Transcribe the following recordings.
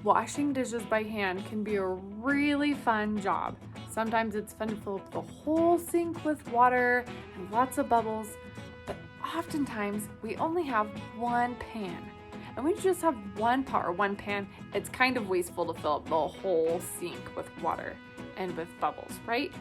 Washing dishes by hand can be a really fun job. Sometimes it's fun to fill up the whole sink with water and lots of bubbles, but oftentimes we only have one pan. And when you just have one pot or one pan, it's kind of wasteful to fill up the whole sink with water and with bubbles, right?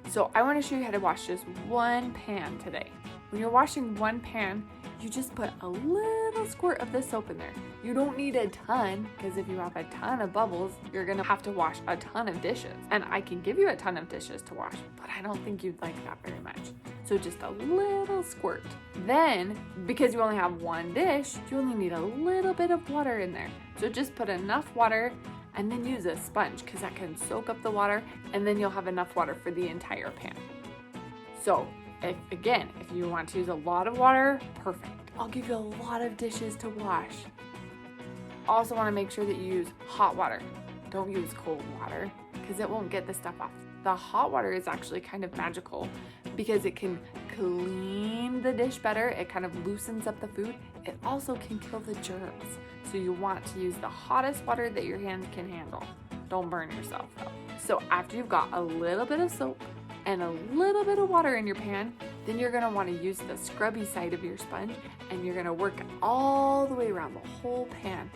So I want to show you how to wash just one pan today. When you're washing one pan, you just put a little squirt of the soap in there. You don't need a ton, because if you have a ton of bubbles, you're gonna have to wash a ton of dishes. And I can give you a ton of dishes to wash, but I don't think you'd like that very much. So just a little squirt. Then, because you only have one dish, you only need a little bit of water in there. So just put enough water and then use a sponge, because that can soak up the water, and then you'll have enough water for the entire pan. So if you want to use a lot of water, perfect. I'll give you a lot of dishes to wash. Also want to make sure that you use hot water. Don't use cold water because it won't get the stuff off. The hot water is actually kind of magical because it can clean the dish better. It kind of loosens up the food. It also can kill the germs. So you want to use the hottest water that your hands can handle. Don't burn yourself though. So after you've got a little bit of soap and a little bit of water in your pan, then you're gonna wanna use the scrubby side of your sponge and you're gonna work it all the way around the whole pan.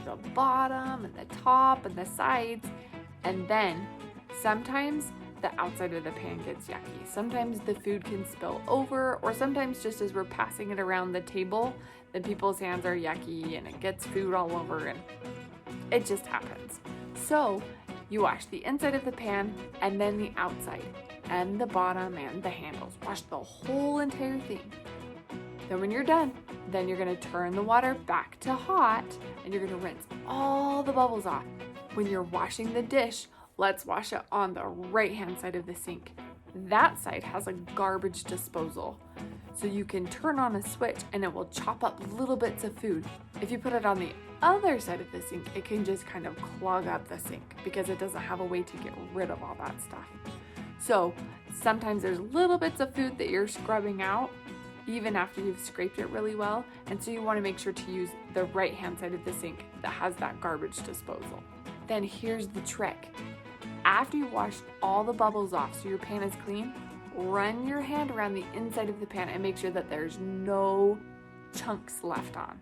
The bottom and the top and the sides, and then sometimes the outside of the pan gets yucky. Sometimes the food can spill over, or sometimes just as we're passing it around the table, then people's hands are yucky and it gets food all over and it just happens. So you wash the inside of the pan and then the outside and the bottom and the handles. Wash the whole entire thing. Then when you're done, then you're gonna turn the water back to hot and you're gonna rinse all the bubbles off. When you're washing the dish, let's wash it on the right-hand side of the sink. That side has a garbage disposal. So you can turn on a switch and it will chop up little bits of food. If you put it on the other side of the sink, it can just kind of clog up the sink because it doesn't have a way to get rid of all that stuff. So sometimes there's little bits of food that you're scrubbing out even after you've scraped it really well. And so you want to make sure to use the right-hand side of the sink that has that garbage disposal. Then here's the trick. After you wash all the bubbles off so your pan is clean, run your hand around the inside of the pan and make sure that there's no chunks left on.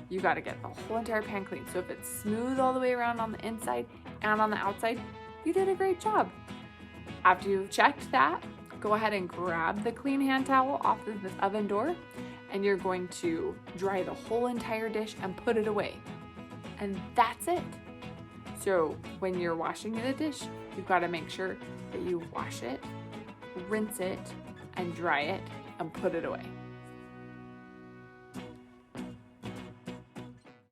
You got to get the whole entire pan clean. So if it's smooth all the way around on the inside and on the outside, you did a great job. After you've checked that, go ahead and grab the clean hand towel off the oven door and you're going to dry the whole entire dish and put it away. And that's it. So when you're washing the dish, you've got to make sure that you wash it, rinse it, and dry it, and put it away.